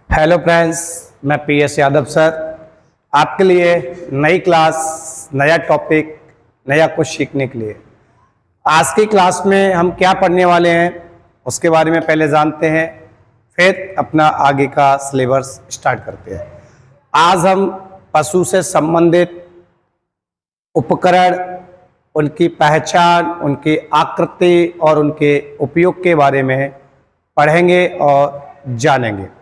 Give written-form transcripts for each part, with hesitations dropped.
Hello friends, मैं PS Yadav sir आपके लिए नई क्लास, नया टॉपिक, नया कुछ सीखने के लिए। आज की क्लास में हम क्या पढ़ने वाले हैं उसके बारे में पहले जानते हैं, फिर अपना आगे का सिलेबस स्टार्ट करते हैं। आज हम पशु से संबंधित उपकरण, उनकी पहचान, उनकी आकृति और उनके उपयोग के बारे में पढ़ेंगे और जानेंगे।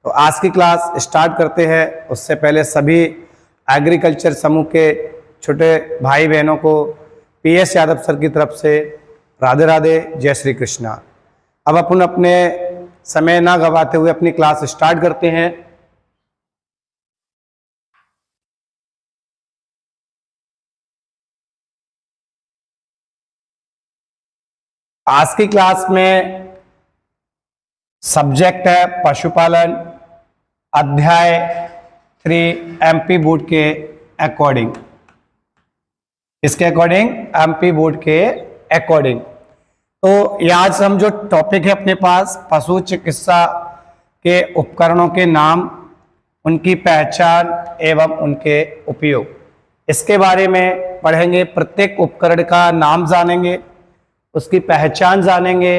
तो आज की क्लास स्टार्ट करते हैं। उससे पहले सभी एग्रीकल्चर समूह के छोटे भाई बहनों को पीएस यादव सर की तरफ से राधे राधे, जय श्री कृष्णा। अब अपन अपने समय ना गवाते हुए अपनी क्लास स्टार्ट करते हैं। आज की क्लास में सब्जेक्ट है पशुपालन, अध्याय 3 एमपी बोर्ड के अकॉर्डिंग। इसके अकॉर्डिंग, एमपी बोर्ड के अकॉर्डिंग। तो ये आज हम जो टॉपिक है अपने पास, पशु चिकित्सा के उपकरणों के नाम, उनकी पहचान एवं उनके उपयोग, इसके बारे में पढ़ेंगे। प्रत्येक उपकरण का नाम जानेंगे, उसकी पहचान जानेंगे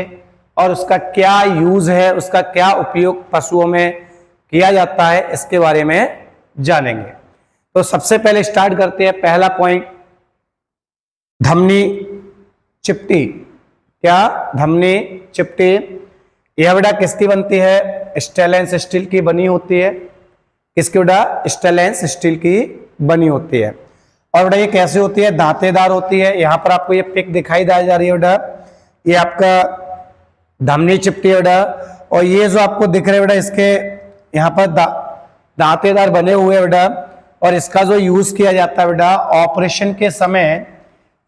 और उसका क्या यूज है, उसका क्या उपयोग पशुओं में किया जाता है, इसके बारे में जानेंगे। तो सबसे पहले स्टार्ट करते हैं। पहला पॉइंट, धमनी चिपटी। क्या? धमनी चिपटी। यह बेटा किसकी बनती है? स्टेनलेस स्टील की बनी होती है। किसकी बेटा? स्टेनलेस स्टील की बनी होती है। और बेटा ये कैसे होती है? दांतेदार होती है। यहां पर आपको ये पिक दिखाई जा रही है बेटा, ये आपका धमनी चिपटी है बेटा। और ये जो आपको दिख रहे बेटा, इसके यहाँ पर दांतेदार बने हुए बेटा, और इसका जो यूज किया जाता है बेटा ऑपरेशन के समय,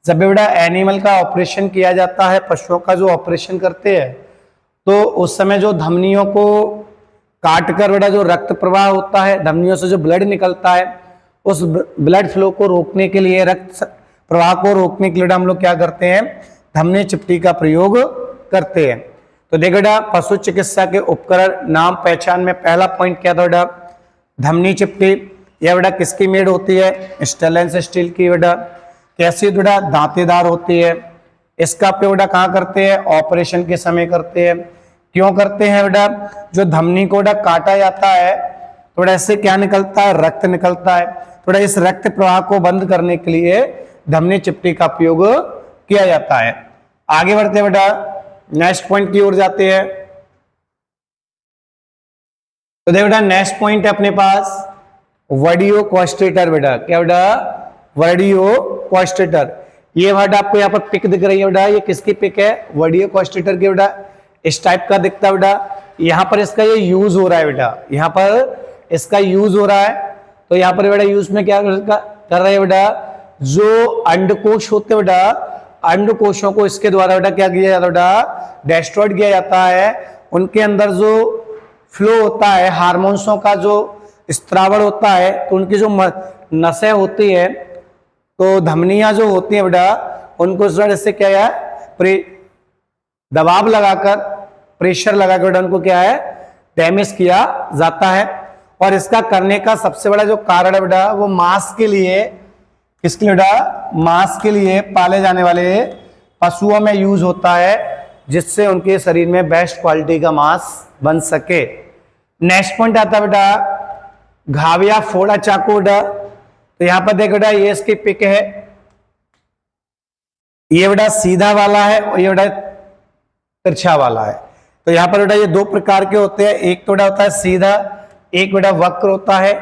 जब बेटा एनिमल का ऑपरेशन किया जाता है, पशुओं का जो ऑपरेशन करते हैं, तो उस समय जो धमनियों को काट कर बेटा जो रक्त प्रवाह होता है, धमनियों से जो ब्लड निकलता है, उस ब्लड फ्लो को रोकने के लिए, रक्त प्रवाह को रोकने के लिए हम लोग क्या करते हैं? धमनी चिपटी का प्रयोग करते हैं। तो देखो बेटा, पशु चिकित्सा के उपकरण, नाम पहचान में पहला पॉइंट क्या था बेटा? धमनी चिपटी। यह बेटा किसकी मेड होती है? स्टेनलेस स्टील की बेटा। कैसी बेटा? दांतेदार होती है। इसका उपयोग बेटा कहाँ करते हैं? ऑपरेशन के समय करते हैं। क्यों करते हैं बेटा? जो धमनी को बेटा काटा जाता है, थोड़ा इससे क्या निकलता है? रक्त निकलता है। थोड़ा इस रक्त प्रवाह को बंद करने के लिए धमनी चिपटी का उपयोग किया जाता है। आगे बढ़ते बेटा, नेक्स्ट पॉइंट की ओर जाते हैं। तो देखो बेटा, नेक्स्ट पॉइंट है अपने पास वर्डियो क्वास्ट्रेटर बेटा। क्या बेटा? वर्डियो क्वास्ट्रेटर। ये वर्ड आपको यहाँ पर पिक दिख रही है बेटा, ये किसकी पिक है? वर्डियो क्वास्ट्रेटर की बेटा। इस टाइप का दिखता है बेटा। यहाँ पर इसका ये यूज हो रहा है बेटा, यहाँ पर इसका यूज हो रहा है। तो यहाँ पर बेटा यूज में क्या कर रहे हैं बेटा? जो अंडकोश होते हैं बेटा, अंडकोशों को इसके द्वारा बेटा क्या किया जाता है बेटा? डिस्ट्रॉयड किया जाता है। उनके अंदर जो फ्लो होता है, हार्मोन्सों का जो स्त्रावण होता है, तो उनकी जो नसें होती है, तो धमनियां जो होती हैं बेटा, उनको इस तरह से क्या है? दबाव लगाकर, प्रेशर लगाकर बेटा उनको क्या है? डैमेज किया जाता है। और इसका करने का सबसे बड़ा जो कारण है बेटा, वो मांस के लिए, किसके लिए बेटा? मांस के लिए पाले जाने वाले पशुओं में यूज होता है, जिससे उनके शरीर में बेस्ट क्वालिटी का मांस बन सके। नेक्स्ट पॉइंट आता है बेटा घाव या फोड़ा चाकू बेटा। तो यहां पर देखो बेटा, ये इसकी पिक है। ये बेटा सीधा वाला है और ये बेटा तिरछा वाला है। तो यहां पर बेटा ये दो प्रकार के होते हैं, एक तो बेटा होता है सीधा, एक बेटा वक्र होता है।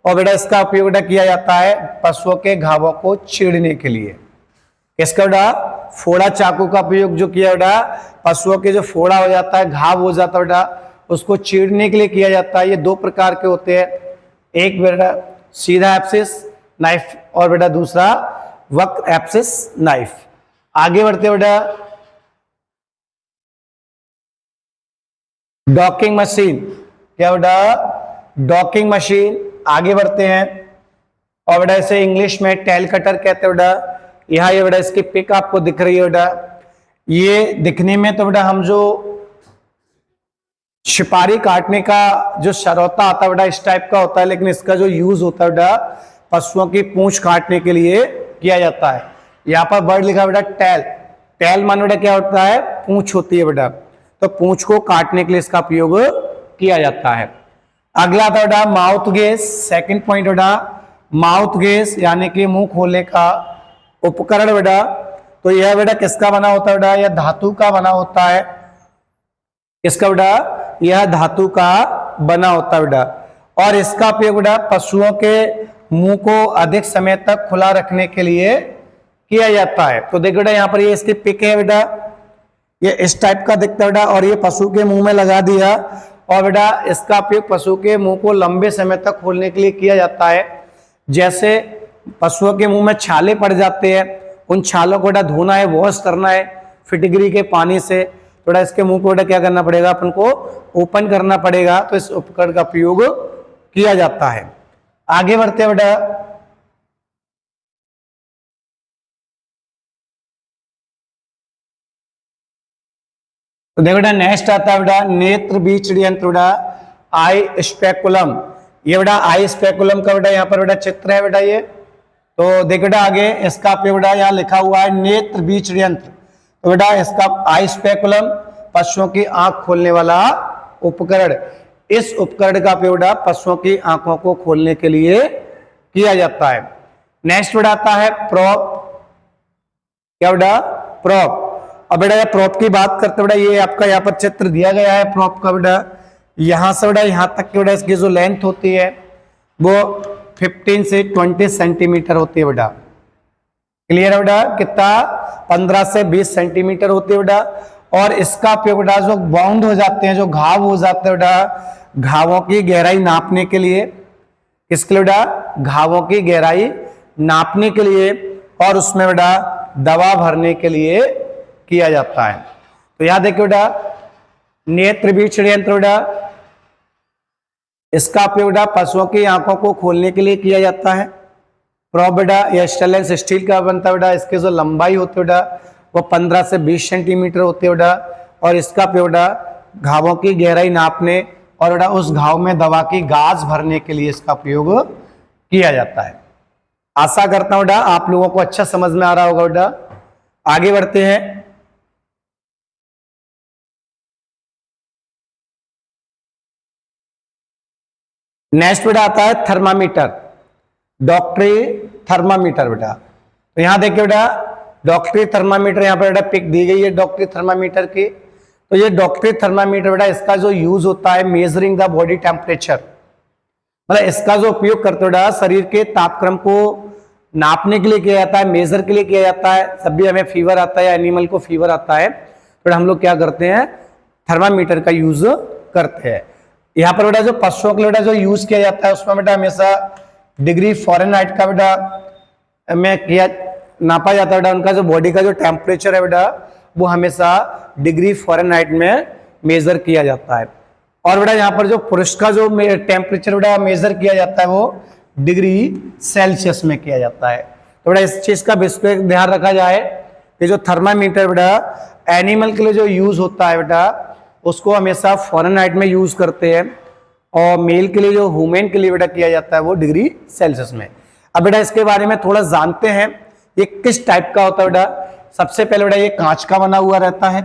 और बेटा इसका उपयोग बेटा किया जाता है पशुओं के घावों को चीरने के लिए। इसका बेटा फोड़ा चाकू का उपयोग जो किया बेटा, पशुओं के जो फोड़ा हो जाता है, घाव हो जाता है बेटा, उसको चीरने के लिए किया जाता है। ये दो प्रकार के होते हैं, एक बेटा सीधा एप्सिस नाइफ और बेटा दूसरा वक्र एप्सिस नाइफ। आगे बढ़ते बेटा, डॉकिंग मशीन। क्या बेटा? Docking machine. आगे बढ़ते हैं, और बेटा इसे इंग्लिश में टेल कटर कहते हैं बेटा। यहाँ ये बेटा इसकी पिक आपको दिख रही है बेटा। ये दिखने में तो बेटा हम जो शिपारी काटने का जो सरौता आता है बेटा इस टाइप का होता है, लेकिन इसका जो यूज होता है बेटा पशुओं की पूंछ काटने के लिए किया जाता है। यहाँ पर वर्ड लिखा बेटा टेल। टेल मान बेटा क्या होता है, पूंछ होती है बेटा, तो पूंछ को काटने के लिए इसका उपयोग किया जाता है। अगला था बेटा माउथ गेज। सेकंड पॉइंट बेटा माउथ गेज यानी कि मुंह खोलने का उपकरण बेटा। तो यह बेटा किसका बना होता है बेटा, यह धातु का बना होता है। किसका बेटा, यह धातु का बना होता है बेटा, और इसका उपयोग बेटा पशुओं के मुंह को अधिक समय तक खुला रखने के लिए किया जाता है। तो देखो बेटा यहाँ पर ये इसकी पिक है बेटा, ये इस टाइप का दिखता है बेटा, और ये पशु के मुंह में लगा दिया, और बेटा इसका उपयोग पशु के मुंह को लंबे समय तक खोलने के लिए किया जाता है। जैसे पशुओं के मुंह में छाले पड़ जाते हैं, उन छालों को बेटा धोना है, वॉश करना है फिटकरी के पानी से, थोड़ा इसके मुंह को बेटा क्या करना पड़ेगा, अपन को ओपन करना पड़ेगा। तो इस उपकरण का उपयोग किया जाता है। आगे बढ़ते हैं बेटा, तो देखो बेटा नेक्स्ट आता है बेटा नेत्र बीज यंत्र बेटा, आई स्पेकुलम। ये बेटा आई स्पेकुलम का बेटा यहाँ पर बेटा चित्र है बेटा ये। तो देखो बेटा आगे इसका उपयोग बेटा यहाँ लिखा हुआ है नेत्र बीज यंत्र। तो बेटा इसका आई स्पेकुलम पशुओं की आंख खोलने वाला उपकरण। इस उपकरण का उपयोग बेटा पशुओं की आंखों को खोलने के लिए किया जाता है। नेक्स्ट बेटा आता है प्रॉप। क्या बेटा, प्रॉप। अब बेटा ये प्रॉप की बात करते बेटा, ये आपका यहाँ पर चित्र दिया गया है प्रॉप का बेटा। यहां से बेटा यहां तक की बेटा इसकी जो लेंथ होती है वो 15 से 20 सेंटीमीटर होती है बेटा। क्लियर है बेटा, कितना, 15 से 20 सेंटीमीटर होती है बेटा। और इसका उपयोग बेटा जो बाउंड हो जाते हैं, जो घाव हो जाते हैं बेटा, घावों की गहराई नापने के लिए। किसके लिए बेटा, घावों की गहराई नापने के लिए, और उसमें बेटा दवा भरने के लिए किया जाता है। तो यहां देखिए बेटा नेत्र बीज यंत्र बेटा, इसका उपयोग बेटा पशुओं की आंखों को खोलने के लिए किया जाता है। प्रॉप बेटा यह स्टेनलेस स्टील का बनता है बेटा, इसकी जो लंबाई होती है बेटा वो 15 से 20 सेंटीमीटर होती है बेटा, और इसका उपयोग बेटा घावों की गहराई नापने और बेटा उस घाव में दवा की गाज भरने के लिए इसका उपयोग किया जाता है। आशा करता हूं बेटा आप लोगों को अच्छा समझ में आ रहा होगा बेटा। आगे बढ़ते हैं, नेक्स्ट बेटा आता है थर्मामीटर, डॉक्टरी थर्मामीटर बेटा। तो यहां देखिए बेटा डॉक्टरी थर्मामीटर, यहां पर बेटा पिक दी गई है डॉक्टरी थर्मामीटर की। तो ये डॉक्टरी थर्मामीटर बेटा इसका जो यूज होता है मेजरिंग द बॉडी टेम्परेचर, मतलब इसका जो उपयोग करते बेटा शरीर के तापक्रम को नापने के लिए किया जाता है, मेजर के लिए किया जाता है। जब भी हमें फीवर आता है या एनिमल को फीवर आता है तो हम लोग क्या करते हैं, थर्मामीटर का यूज करते हैं। यहाँ पर बेटा जो पशुओं के लिए बेटा जो यूज किया जाता है उसमें बेटा हमेशा डिग्री फ़ारेनहाइट का बेटा में किया नापा जाता है बेटा। उनका जो बॉडी का जो टेम्परेचर है बेटा वो हमेशा डिग्री फ़ारेनहाइट में मेजर किया जाता है। और बेटा यहाँ पर जो पुरुष का जो टेम्परेचर बेटा मेजर किया जाता है वो डिग्री सेल्सियस में किया जाता है। तो बेटा इस चीज का विशेष ध्यान रखा जाए कि जो थर्मामीटर बेटा एनिमल के लिए जो यूज होता है बेटा उसको हमेशा फ़ारेनहाइट में यूज करते हैं, और मेल के लिए जो ह्यूमन के लिए बेटा किया जाता है वो डिग्री सेल्सियस में। अब बेटा इसके बारे में थोड़ा जानते हैं, ये किस टाइप का होता है बेटा। सबसे पहले बेटा ये कांच का बना हुआ रहता है।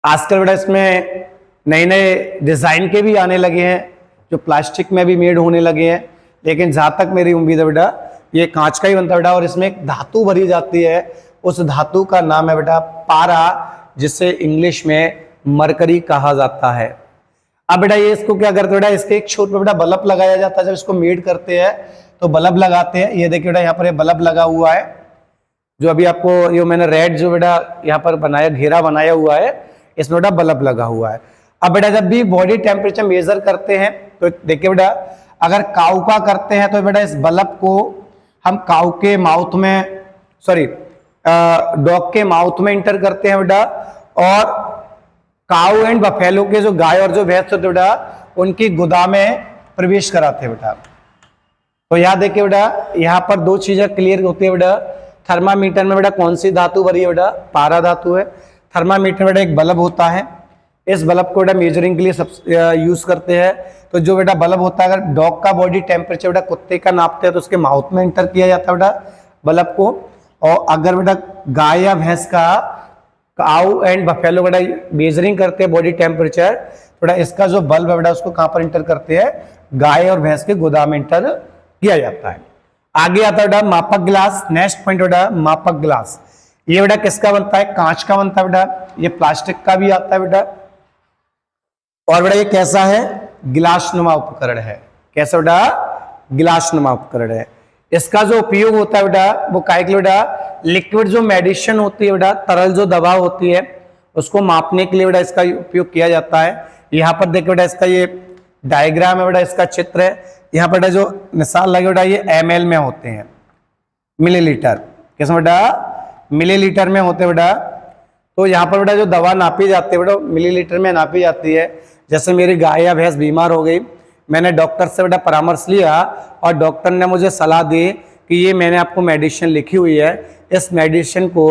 आजकल बेटा इसमें नए नए डिजाइन के भी आने लगे हैं जो प्लास्टिक में भी मेड होने लगे हैं, लेकिन जहां तक मेरी उम्मीद है बेटा ये कांच का ही बनता है बेटा। और इसमें एक धातु भरी जाती है, उस धातु का नाम है बेटा पारा, जिसे इंग्लिश में मरकरी कहा जाता है। अब बेटा ये इसको क्या करते हैं बेटा, इसके एक छोर पे बेटा बल्ब लगाया जाता है। जब इसको मेड करते हैं तो बल्ब लगाते हैं। ये देखिए बेटा यहाँ पर ये बल्ब लगा हुआ है, जो अभी आपको ये मैंने रेड जो बेटा यहाँ पर बनाया घेरा बनाया हुआ है, इसमें बेटा बल्ब लगा हुआ है। अब बेटा जब भी बॉडी टेम्परेचर मेजर करते हैं तो देखिए बेटा अगर काऊ का करते हैं तो बेटा इस बल्ब को हम काऊ के माउथ में, सॉरी डॉग के माउथ में इंटर करते हैं बेटा, और काऊ एंड बफेलो के जो गाय और जो भैंस होते बेटा उनकी गुदा में प्रवेश कराते हैं बेटा। तो यहाँ देखिए बेटा यहाँ पर दो चीजें क्लियर होती है बेटा। थर्मामीटर में बेटा कौन सी धातु भरी है बेटा, पारा धातु है। थर्मामीटर में बेटा एक बल्ब होता है, इस बल्ब को बेटा मेजरिंग के लिए सब यूज करते हैं। तो जो बेटा बल्ब होता है, अगर डॉग का बॉडी टेम्परेचर बेटा कुत्ते का नापते हैं तो उसके माउथ में एंटर किया जाता है बेटा बल्ब को। और अगर बेटा गाय या भैंस का, काऊ एंड बफेलो बेटा मेजरिंग करते हैं बॉडी टेम्परेचर, बेटा इसका जो बल्ब है बेटा उसको कहां पर इंटर करते हैं, गाय और भैंस के गोदाम में इंटर किया जाता है। आगे आता है बेटा मापक गिलास। नेक्स्ट पॉइंट बेटा मापक गिलास। ये बेटा किसका बनता है, कांच का बनता है बेटा, ये प्लास्टिक का भी आता है बेटा। और बेटा ये कैसा है, गिलास नुमा उपकरण है। कैसा बेटा, गिलास नुमा उपकरण है। इसका जो उपयोग होता है बेटा वो काय के लिए बेटा, लिक्विड जो मेडिसिन होती है बेटा, तरल जो दवा होती है उसको मापने के लिए बेटा इसका उपयोग किया जाता है। यहाँ पर देखिए बेटा इसका ये डायग्राम है बेटा, इसका चित्र है। यहाँ पर जो निशान लगे बेटा ये ml में होते हैं, मिलीलीटर। कैसे बेटा, मिलीलीटर में होते हैं बेटा। तो यहाँ पर बेटा जो दवा नापी जाती है बेटा मिलीलीटर में नापी जाती है। जैसे मेरी गाय या भैंस बीमार हो गई, मैंने डॉक्टर से बेटा परामर्श लिया और डॉक्टर ने मुझे सलाह दी कि ये मैंने आपको मेडिसिन लिखी हुई है, इस मेडिसिन को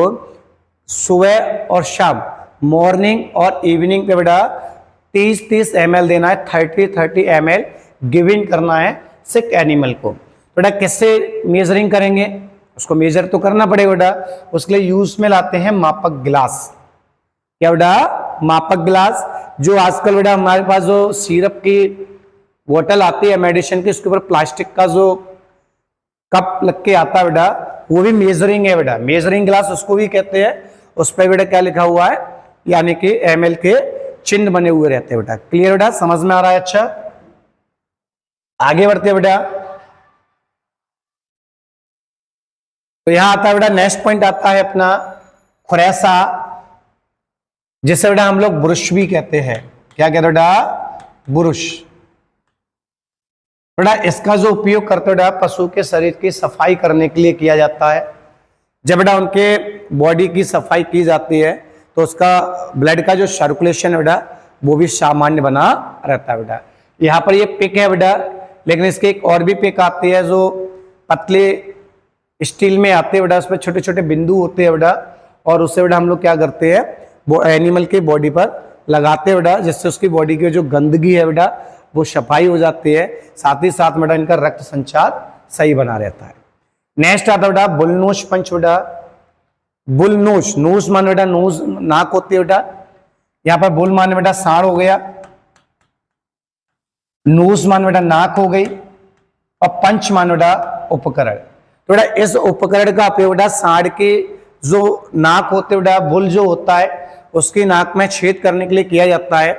सुबह और शाम, मॉर्निंग और इवनिंग पे बेटा 30-30 ml देना है, 30-30 ml गिविंग करना है सिक एनिमल को। बेटा किससे मेजरिंग करेंगे, उसको मेजर तो करना पड़ेगा बेटा, उसके लिए यूज में लाते हैं मापक गिलास। क्या बेटा, मापक गिलास। जो आजकल बेटा हमारे पास जो सिरप की बोतल आती है मेडिसिन की, उसके ऊपर प्लास्टिक का जो कप लग के आता है बेटा, वो भी मेजरिंग है बेटा, मेजरिंग गिलास उसको भी कहते हैं। उस पर बेटा क्या लिखा हुआ है, यानी कि ml के चिन्ह बने हुए रहते हैं बेटा। क्लियर बेटा, समझ में आ रहा है? अच्छा, आगे बढ़ते हैं बेटा। तो यहां आता है बेटा नेक्स्ट पॉइंट आता है अपना फ्रेसा, जिसे बेटा हम लोग ब्रुश भी कहते हैं। क्या कहते हैं बेटा, ब्रुश। बेटा इसका जो उपयोग करते बेटा पशु के शरीर की सफाई करने के लिए किया जाता है। जब बेटा उनके बॉडी की सफाई की जाती है तो उसका ब्लड का जो सर्कुलेशन है बेटा वो भी सामान्य बना रहता है बेटा। यहाँ पर ये पिक है बेटा, लेकिन इसके एक और भी पिक आती है जो पतले स्टील में आते हैं बेटा, उसमें छोटे छोटे बिंदु होते हैं बेटा, और उससे बेटा हम लोग क्या करते हैं, वो एनिमल के बॉडी पर लगाते हैं बेटा, जिससे उसकी बॉडी की जो गंदगी है बेटा वो सफाई हो जाती है। साथ ही साथ बेटा इनका रक्त संचार सही बना रहता है। नेक्स्ट आता है बेटा बुलनोश पंच बेटा। बुलनोश, नोज मान बेटा नोज नाक होती है बेटा, यहाँ पर बुल मान बेटा सांड हो गया, नोज मान बेटा नाक हो गई, और पंच मान बेटा उपकरण। तो बेटा इस उपकरण का उपयोग बेटा सांड की जो नाक होते बेटा, बुल जो होता है उसकी नाक में छेद करने के लिए किया जाता है।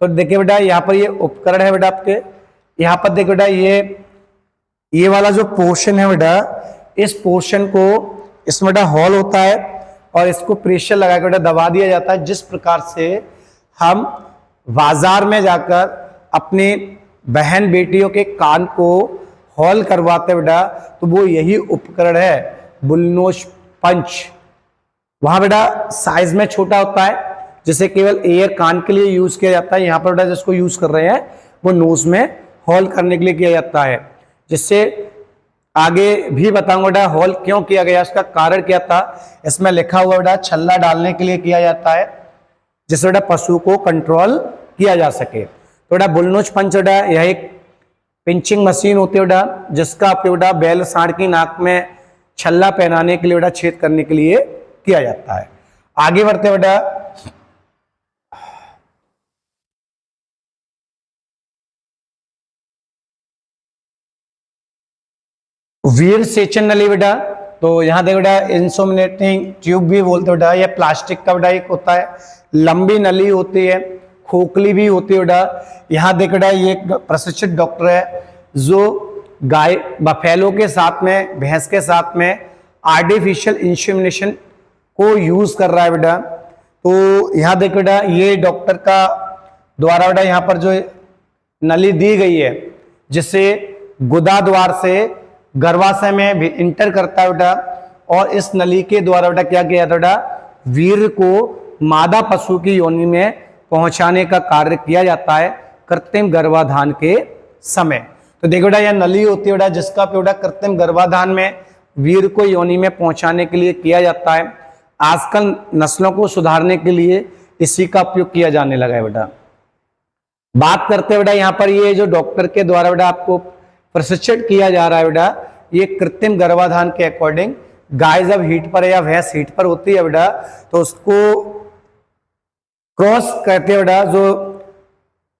तो देखिए बेटा यहाँ पर ये उपकरण है बेटा आपके, यहाँ पर देखिए बेटा ये वाला जो पोर्शन है बेटा, इस पोर्शन को, इसमें बेटा हॉल होता है और इसको प्रेशर लगा के बेटा दबा दिया जाता है। जिस प्रकार से हम बाजार में जाकर अपनी बहन बेटियों के कान को हॉल करवाते बेटा, तो वो यही उपकरण है बुलनोश पंच। वहां बेटा साइज में छोटा होता है, जिसे केवल एयर कान के लिए यूज किया जाता है। यहाँ पर बेटा जिसको यूज कर रहे हैं वो नोज में हॉल करने के लिए किया जाता है, जिससे आगे भी बताऊंगा बेटा हॉल क्यों किया गया, उसका कारण क्या था। इसमें लिखा हुआ बेटा छल्ला डालने के लिए किया जाता है, जिससे बेटा पशु को कंट्रोल किया जा सके। तो बेटा बुलनोच पंच बेटा यह एक पिंचिंग मशीन होती है बेटा, जिसका उपयोग बेटा बैल सांड की नाक में छल्ला पहनाने के लिए बेटा छेद करने के लिए किया जाता है। आगे बढ़ते बेटा वीर सेचन नली बेटा। तो यहां देखो बेटा इंसोमिनेटिंग ट्यूब भी बोलते बेटा, यह प्लास्टिक का बेटा एक होता है, लंबी नली होती है, खोखली भी होती है बेटा। यहाँ देख बेटा ये एक प्रशिक्षित डॉक्टर है जो गाय बफेलो के साथ में, भैंस के साथ में आर्टिफिशियल इंसेमिनेशन को यूज कर रहा है बेटा। तो यहाँ देख बेटा ये डॉक्टर का द्वारा बेटा यहाँ पर जो नली दी गई है, जिससे गुदा द्वार से गर्भाशय में भी इंटर करता है बेटा, और इस नली के द्वारा बेटा क्या किया था बेटा, वीर्य को मादा पशु की योनि में पहुंचाने का कार्य किया जाता है कृत्रिम गर्भाधान के समय। तो देखो बेटा यह नली होती है बेटा, जिसका उपयोग कृत्रिम गर्भाधान में वीर्य को योनि में पहुंचाने के लिए किया जाता है। आजकल नस्लों को सुधारने के लिए इसी का उपयोग किया जाने लगा है बेटा। बात करते हैं बेटा यहाँ पर ये जो डॉक्टर के द्वारा बेटा आपको प्रशिक्षित किया जा रहा है बेटा, ये कृत्रिम गर्भाधान के अकॉर्डिंग गाय जब हीट पर या भैंस हीट पर होती है बेटा तो उसको क्रॉस कहते हैं बेटा। जो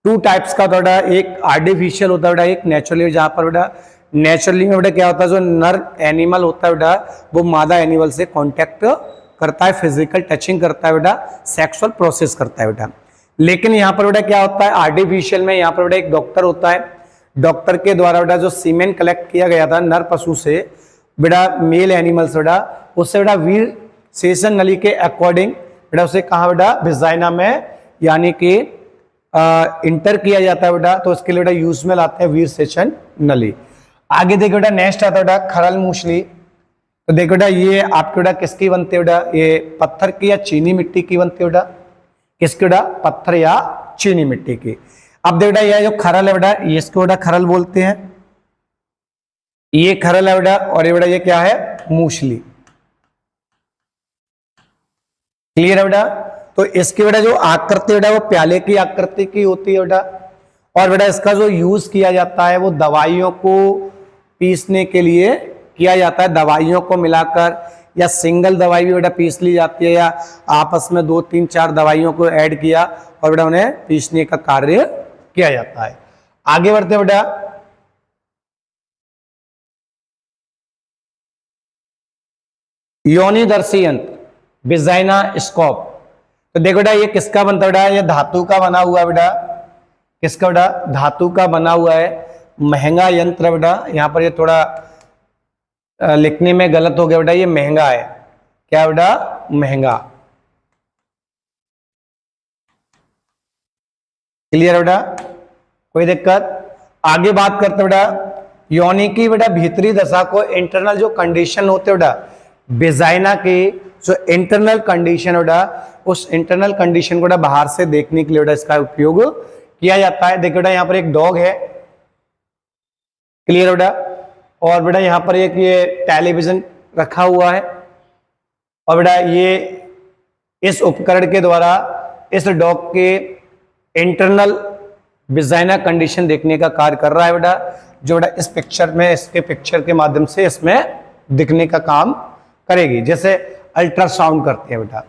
टू टाइप्स का बेटा, एक आर्टिफिशियल होता है बेटा, एक नेचुरली। जहां पर बेटा नेचुरली में बेटा क्या होता है, जो नर एनिमल होता है बेटा वो मादा एनिमल से कांटेक्ट करता है, फिजिकल टचिंग करता है बेटा, सेक्सुअल प्रोसेस करता है बेटा। लेकिन यहाँ पर बेटा क्या होता है आर्टिफिशियल में, यहाँ पर बेटा एक डॉक्टर होता है, डॉक्टर के द्वारा बेटा जो सीमेन कलेक्ट किया गया था नर पशु से बेटा, मेल एनिमल से बेटा, उससे बेटा वीर सेचन नली के अकॉर्डिंग बेटा उसे कहा बेटा विजाइना में यानी कि इंटर किया जाता है बेटा। तो उसके लिए बेटा यूज में लाते हैं वीर सेचन नली। आगे देखो बेटा नेक्स्ट आता है बेटा खरल मूसली। तो देखो बेटा ये आपके बेटा किसकी बनती है बेटा, ये पत्थर की या चीनी मिट्टी की बनती है बेटा, किसकी बेटा, पत्थर या चीनी मिट्टी की। अब देखो बेटा ये जो खरल है बेटा, ये इसको बेटा खरल बोलते हैं, ये खरल है बेटा, और ये बेटा ये क्या है, मूसली। क्लियर है बेटा। तो इसकी बेटा जो आकृति बेटा वो प्याले की आकृति की होती है बेटा, और बेटा इसका जो यूज किया जाता है वो दवाइयों को पीसने के लिए किया जाता है, दवाइयों को मिलाकर, या सिंगल दवाई भी बेटा पीस ली जाती है, या आपस में 2 3 4 दवाइयों को ऐड किया और बेटा उन्हें पीसने का कार्य किया जाता है। आगे बढ़ते बेटा योनिदर्शी यंत्र विजाइना स्कोप। तो देखो बेटा ये किसका बनता है बेटा, ये धातु का बना हुआ है बेटा, किसका बेटा, धातु का बना हुआ है, महंगा यंत्र है बेटा। यहाँ पर ये थोड़ा लिखने में गलत हो गया बेटा, ये महंगा है, क्या बेटा, महंगा। क्लियर बेटा, कोई दिक्कत। आगे बात करते बेटा योनि की बेटा भीतरी दशा को, इंटरनल जो कंडीशन होते बेटा विजाइना की, जो इंटरनल कंडीशन बेटा, उस इंटरनल कंडीशन को बेटा बाहर से देखने के लिए बेटा इसका उपयोग किया जाता है। देखो बेटा यहाँ पर एक डॉग है, क्लियर बेटा, और बेटा यहाँ पर एक ये टेलीविजन रखा हुआ है, और बेटा ये इस उपकरण के द्वारा इस डॉग के इंटरनल विजाइना कंडीशन देखने का कार्य कर रहा है बेटा, जो बेटा इस पिक्चर में, इसके पिक्चर के माध्यम से इसमें दिखने का काम करेगी। जैसे अल्ट्रासाउंड करते हैं बेटा,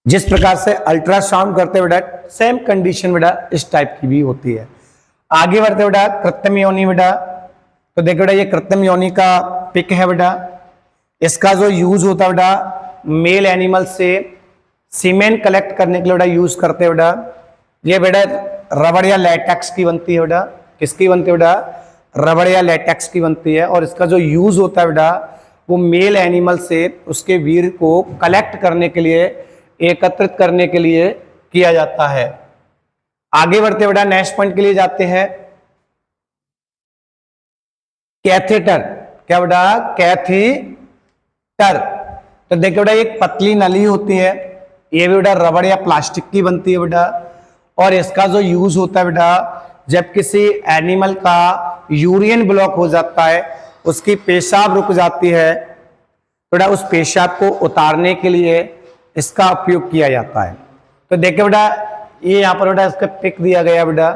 जिस प्रकार से अल्ट्रासाउंड करते हैं बेटा, सेम कंडीशन बेटा इस टाइप की भी होती है। आगे बढ़ते बेटा कृत्रिम योनि बेटा। तो देखो बेटा ये कृत्रिम योनि का पिक है बेटा, इसका जो यूज होता है बेटा मेल एनिमल से सीमेन कलेक्ट करने के लिए बेटा यूज करते हैं बेटा। ये बेटा रबड़ या लेटेक्स की बनती है बेटा, किसकी बनती है बेटा, रबड़ या लेटेक्स की बनती है, और इसका जो यूज होता है बेटा वो मेल एनिमल से उसके वीर को कलेक्ट करने के लिए, एकत्रित करने के लिए किया जाता है। आगे बढ़ते बेटा नेक्स्ट पॉइंट के लिए जाते हैं, कैथेटर। क्या बेटा, कैथेटर। तो देखो बेटा एक पतली नली होती है, ये भी बेटा रबड़ या प्लास्टिक की बनती है बेटा, और इसका जो यूज होता है बेटा जब किसी एनिमल का यूरिन ब्लॉक हो जाता है, उसकी पेशाब रुक जाती है, तो बेटा उस पेशाब को उतारने के लिए इसका उपयोग किया जाता है। तो देखिए बेटा ये यहाँ पर बेटा इसका पिक दिया गया बेटा,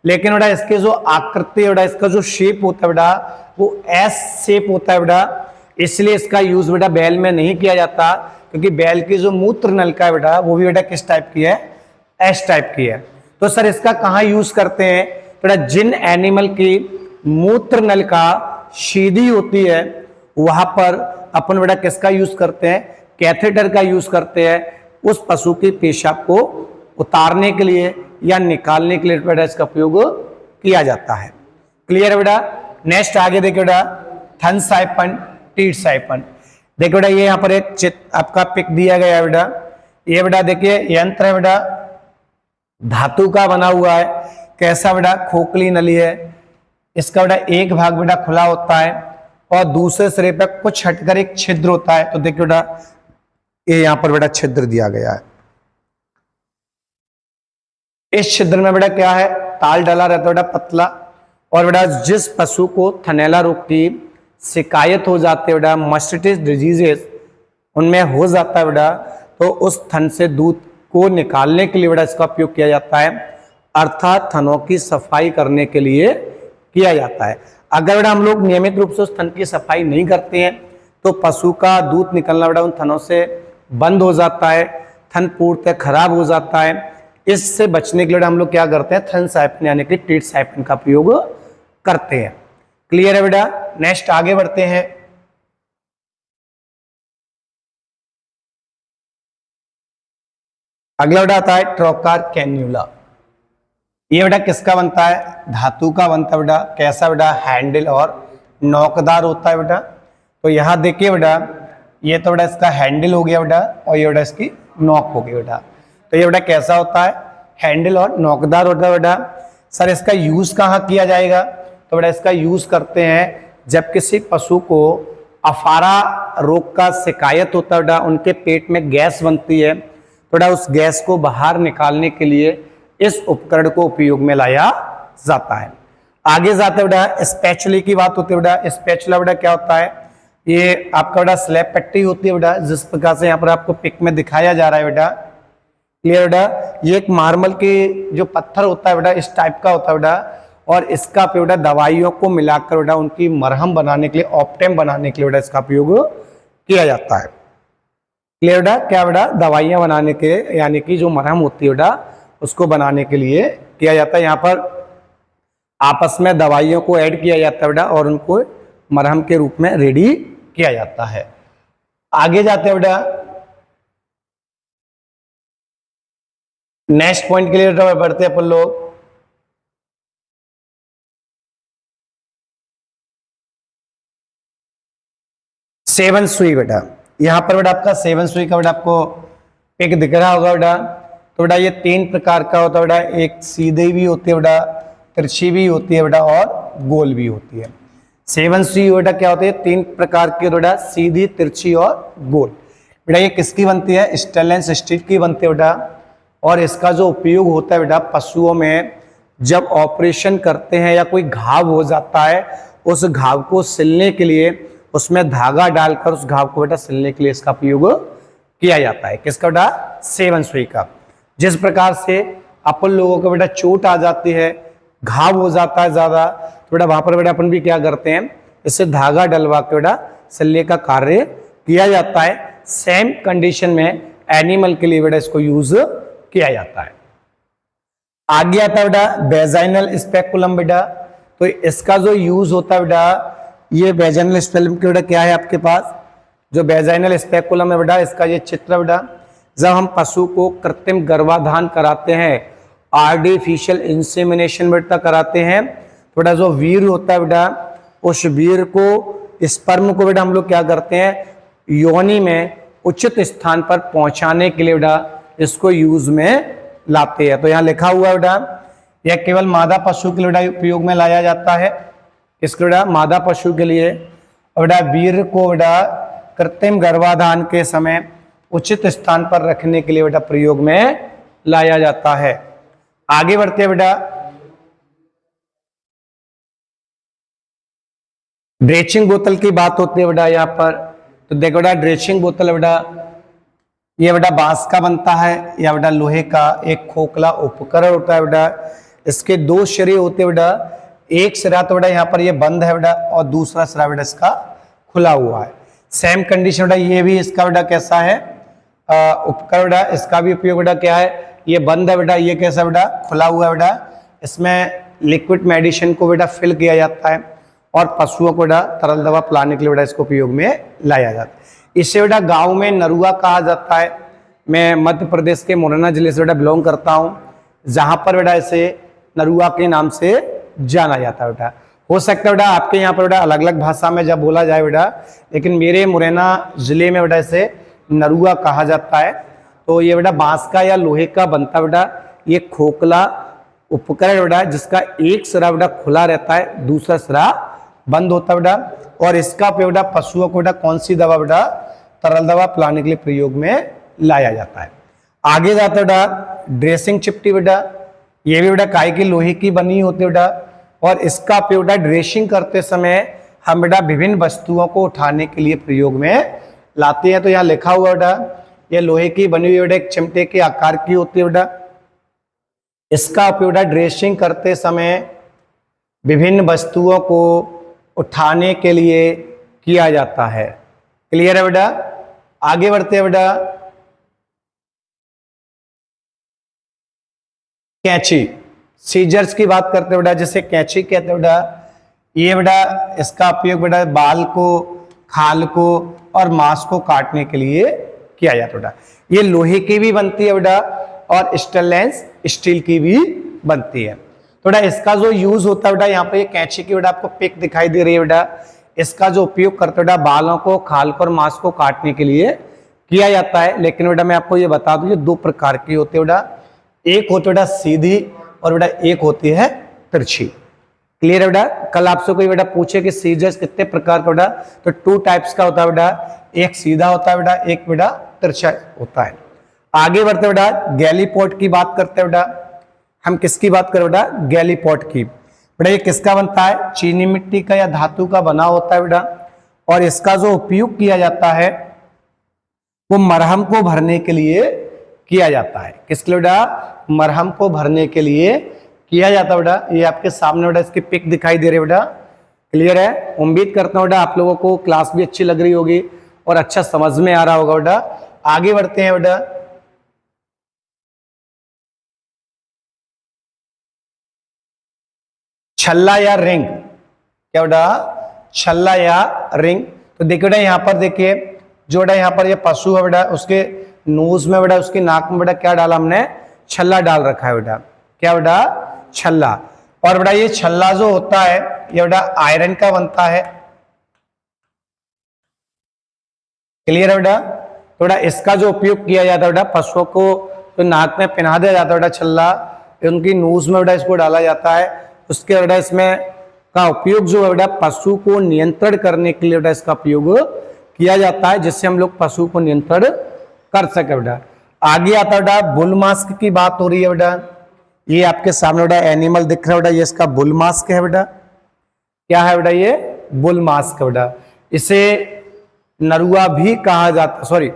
लेकिन बेटा इसके जो आकृति है बेटा, इसका जो शेप होता है बेटा वो एस शेप होता है बेटा, इसलिए इसका यूज बेटा बैल में नहीं किया जाता, क्योंकि बैल की जो मूत्र नलिका है बेटा वो भी बेटा किस टाइप की है, एस टाइप की है। तो सर इसका कहाँ यूज करते हैं बेटा, जिन एनिमल की मूत्र नलिका सीधी होती है वहां पर अपन बेटा किसका यूज करते हैं, कैथेटर का यूज करते हैं, उस पशु के पेशाब को उतारने के लिए या निकालने के लिए बेटा इसका उपयोग किया जाता है। क्लियर है बेटा। नेक्स्ट आगे देखिए बेटा थन साइपन, टीट साइपन। देखिए बेटा ये यहाँ पर एक चित्र आपका पिक दिया गया है बेटा, ये बेटा देखिए यंत्र है बेटा, धातु का बना हुआ है, कैसा बेटा, खोखली नली है, इसका बेटा एक भाग बेटा खुला होता है और दूसरे सिरे पे कुछ हटकर एक छिद्र होता है। तो देखिए बेटा ये यहां पर बेटा छिद्र दिया गया है, इस छिद्र में बेटा क्या है, ताल डाला रहता है बेटा पतला, और बेटा जिस पशु को थनैला रोग की शिकायत हो जाती है बेटा, मास्टिटिस डिजीजेस उनमें हो जाता है बेटा, तो उस थन से दूध को निकालने के लिए बेटा इसका उपयोग किया जाता है, अर्थात थनों की सफाई करने के लिए किया जाता है। अगर बेटा हम लोग नियमित रूप से उस थन की सफाई नहीं करते हैं तो पशु का दूध निकलना बेटा उन थनों से बंद हो जाता है, थन पूर्णतः खराब हो जाता है। इससे बचने के लिए हम लोग क्या करते हैं, थन साइफन यानी कि टीथ साइफन का उपयोग करते हैं। क्लियर है बेटा? नेक्स्ट आगे बढ़ते हैं। अगला बेटा आता है ट्रोकार कैन्यूला। ये बेटा किसका बनता है, धातु का बनता है बेटा। कैसा बेटा, हैंडल और नोकदार होता है बेटा। तो यहां देखिए बेटा, ये तो बेटा इसका हैंडल हो गया बेटा और ये बेटा इसकी नोक हो गई बेटा। तो ये बेटा कैसा होता है, हैंडल और नोकदार होता है बेटा। सर इसका यूज कहाँ किया जाएगा, तो बेटा इसका यूज करते हैं जब किसी पशु को अफारा रोग का शिकायत होता है बेटा, उनके पेट में गैस बनती है, तो बेटा उस गैस को बाहर निकालने के लिए इस उपकरण को उपयोग में लाया जाता है। आगे जाते बेटा स्पैचुला की बात होती है बेटा। स्पैचुला बेटा क्या होता है, ये आपका बेटा स्लैब पट्टी होती है बेटा, जिस प्रकार से यहाँ पर आपको पिक में दिखाया जा रहा है बेटा। क्लियर बेटा? ये एक मार्बल के जो पत्थर होता है बेटा इस टाइप का होता है बेटा, और इसका उपयोग बेटा दवाइयों को मिलाकर बेटा उनकी मरहम बनाने के लिए, ऑप्टेम बनाने के लिए बेटा इसका उपयोग किया जाता है। क्लियर बेटा? क्या बेटा, दवाइयां बनाने के यानी कि जो मरहम होती है बेटा उसको बनाने के लिए किया जाता है। यहाँ पर आपस में दवाइयों को ऐड किया जाता है बेटा और उनको मरहम के रूप में रेडी किया जाता है। आगे जाते हैं बेटा, नेक्स्ट पॉइंट के लिए बेटा बढ़ते हैं अपन लोग। सेवन सुई बेटा, यहां पर बेटा आपका सेवन सुई का बेटा आपको पिक दिख रहा होगा बेटा। तो बेटा ये 3 प्रकार का होता है बेटा, एक सीधी भी होती है बेटा, तिरछी भी होती है बेटा और गोल भी होती है। सेवन सुई बेटा क्या होती है, 3 प्रकार की बेटा, सीधी, तिरछी और गोल। बेटा ये किसकी बनती है, स्टेनलेस स्टील की बनती है बेटा। और इसका जो उपयोग होता है बेटा पशुओं में जब ऑपरेशन करते हैं या कोई घाव हो जाता है, उस घाव को सिलने के लिए उसमें धागा डालकर उस घाव को बेटा सिलने के लिए इसका उपयोग किया जाता है। किसका बेटा, सेवन सुई का। जिस प्रकार से अपन लोगों को बेटा चोट आ जाती है, घाव हो जाता है ज्यादा, तो बेटा वहां पर बेटा अपन भी क्या करते हैं, इससे धागा डलवा के बेटा सिलने का कार्य किया जाता है। सेम कंडीशन में एनिमल के लिए बेटा इसको यूज किया जाता है। आगे आता है बेटा वेजाइनल स्पेकुलम बेटा। तो इसका जो यूज होता है बेटा, ये वेजाइनल स्पेकुलम के बेटा क्या है आपके पास, जो वेजाइनल स्पेकुलम है बेटा, इसका ये चित्र बेटा, जब हम पशु को कृत्रिम गर्भाधान कराते हैं, आर्टिफिशियल इंसेमिनेशन बेटा कराते हैं, तो बेटा जो वीर होता है बेटा, उस वीर को, स्पर्म को बेटा हम लोग क्या करते हैं, योनि में उचित स्थान पर पहुंचाने के लिए बेटा इसको यूज में लाते हैं। तो यहाँ लिखा हुआ है बेटा, यह केवल मादा पशु के लिए बेटा उपयोग में लाया जाता है। इसके बेटा मादा पशु के लिए, और बेटा वीर को बेटा कृत्रिम गर्भाधान के समय उचित स्थान पर रखने के लिए बेटा प्रयोग में लाया जाता है। आगे बढ़ते हैं बेटा, ड्रेसिंग बोतल की बात होती है बेटा यहाँ पर। तो देखो बेटा ड्रेसिंग बोतल बेटा, ये बेटा बांस का बनता है या बेटा लोहे का एक खोखला उपकरण होता है बेटा। इसके 2 सिरे होते हैं बेटा, एक सिरा तो बेटा यहाँ पर ये बंद है बेटा और दूसरा सिरा बेटा इसका खुला हुआ है। सेम कंडीशन बेटा ये भी इसका बेटा कैसा है, उपकरण बेटा, इसका भी उपयोग बेटा क्या है, ये बंद है बेटा, ये कैसा बेटा खुला हुआ है बेटा। इसमें लिक्विड मेडिसिन को बेटा फिल किया जाता है और पशुओं को बेटा तरल दवा पिलाने के लिए बेटा इसको उपयोग में लाया जाता है। इसे बेटा गांव में नरुआ कहा जाता है। मैं मध्य प्रदेश के मुरैना जिले से बेटा बिलोंग करता हूँ, जहां पर बेटा इसे नरुआ के नाम से जाना जाता है बेटा। हो सकता है बेटा आपके यहाँ पर बेटा अलग अलग भाषा में जब बोला जाए बेटा, लेकिन मेरे मुरैना जिले में बेटा इसे नरुआ कहा जाता है। तो ये बेटा बांस का या लोहे का बनता बेटा, ये खोखला उपकरण बेटा जिसका एक सिरा बेटा खुला रहता है, दूसरा सिरा बंद होता बेटा। और इसका उपयोग बेटा पशुओं को बेटा कौन सी दवा बेटा, तरल दवा पिलाने के लिए प्रयोग में लाया जाता है। आगे जाता बेटा ड्रेसिंग चिपटी बेटा, ये भी बेटा काय की लोहे की बनी होती है बेटा, और इसका उपयोग बेटा ड्रेसिंग करते समय हम बेटा विभिन्न वस्तुओं को उठाने के लिए प्रयोग में लाते हैं। तो यहाँ लिखा हुआ बेटा, ये लोहे की बनी हुई बेटा एक चिमटे के आकार की होती है बेटा। इसका उपयोग बेटा ड्रेसिंग करते समय विभिन्न वस्तुओं को उठाने के लिए किया जाता है। क्लियर है बेटा? आगे बढ़ते हैं बेटा। कैंची, सीजर्स की बात करते हैं बेटा, जैसे कैंची कहते हैं बेटा। ये बेटा इसका उपयोग बेटा बाल को, खाल को और मांस को काटने के लिए किया जाता है बेटा। ये लोहे की भी बनती है बेटा और स्टेनलेस स्टील की भी बनती है। तो बेटा इसका जो यूज होता है बेटा, यहाँ पे ये कैंची की बेटा आपको पिक दिखाई दे रही है बेटा। इसका जो उपयोग करते बेटा बालों को, खाल को और मांस को काटने के लिए किया जाता है। लेकिन बेटा मैं आपको ये बता दूं, ये दो प्रकार की होती है बेटा। एक होती है बेटा सीधी और बेटा एक होती है तिरछी। क्लियर है बेटा? कल आपसे कोई बेटा पूछे कि सीजर्स कितने प्रकार का बेटा, तो 2 टाइप्स का होता है बेटा। एक सीधा होता है बेटा, एक बेटा तिरछा होता है। आगे बढ़ते बेटा गैलीपॉट की बात करते हैं बेटा। हम किसकी बात करें बेटा? गैलीपॉट की। बेटा ये किसका बनता है? चीनी मिट्टी का या धातु का बना होता है बेटा। और इसका जो उपयोग किया जाता है वो मरहम को भरने के लिए किया जाता है। किसके लिए बेटा? मरहम को भरने के लिए किया जाता है बेटा। ये आपके सामने बेटा इसकी पिक दिखाई दे रही है बेटा। क्लियर है? उम्मीद करता हूं बेटा आप लोगों को क्लास भी अच्छी लग रही होगी और अच्छा समझ में आ रहा होगा बेटा। आगे बढ़ते हैं बेटा। छल्ला या रिंग, क्या बेटा? छल्ला या रिंग। तो देखिए बेटा यहाँ पर देखिए, जो बेटा यहाँ पर ये पशु है बेटा, उसके नोज में बेटा, उसकी नाक में बेटा क्या डाला हमने? छल्ला डाल रखा है बेटा। क्या बेटा? छल्ला। और बेटा ये छल्ला जो होता है ये बेटा आयरन का बनता है। क्लियर है बेटा? तो बेटा इसका जो उपयोग किया जाता है बेटा, पशुओं को तो नाक में पहना दिया जाता है बेटा छल्ला, उनकी नोज में बेटा इसको डाला जाता है। उसके बेटा इसमें का उपयोग जो है बेटा पशु को नियंत्रण करने के लिए बेटा इसका उपयोग किया जाता है, जिससे हम लोग पशु को नियंत्रण कर सके बेटा। आगे आता है बेटा बुल मास्क की बात हो रही है बेटा। ये आपके सामने बेटा एनिमल दिख रहा है बेटा, ये इसका बुल मास्क है बेटा। क्या है बेटा? ये बुल मास्क है बेटा। इसे नरुआ भी कहा जाता, सॉरी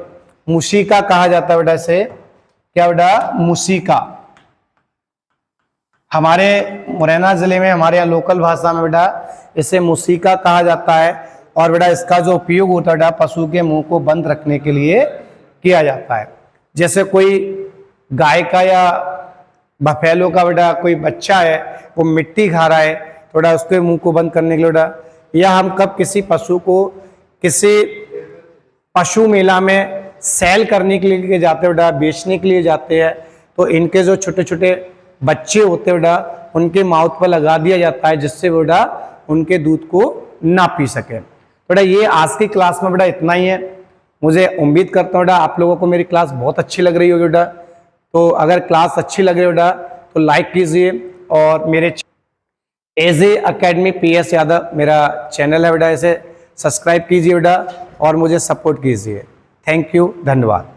मुसीका कहा जाता है बेटा। इसे क्या बेटा? मुसीका। हमारे मुरैना जिले में, हमारे यहाँ लोकल भाषा में बेटा इसे मुसीका कहा जाता है। और बेटा इसका जो उपयोग होता है बेटा पशु के मुंह को बंद रखने के लिए किया जाता है। जैसे कोई गाय का या बफेलो का बेटा कोई बच्चा है, वो मिट्टी खा रहा है, थोड़ा उसके मुंह को बंद करने के लिए बेटा, या हम कब किसी पशु को किसी पशु मेला में सेल करने के लिए जाते हैं बेटा, बेचने के लिए जाते हैं, तो इनके जो छोटे छोटे बच्चे होते हैं बेटा उनके माउथ पर लगा दिया जाता है, जिससे बेटा उनके दूध को ना पी सके। बेटा ये आज की क्लास में बेटा इतना ही है। मुझे उम्मीद करता हूँ बेटा आप लोगों को मेरी क्लास बहुत अच्छी लग रही होगी बेटा। तो अगर क्लास अच्छी लग रही है बेटा तो लाइक कीजिए, और मेरे एजे अकेडमी PS यादव मेरा चैनल है बेटा, इसे सब्सक्राइब कीजिए बेटा और मुझे सपोर्ट कीजिए। थैंक यू, धन्यवाद।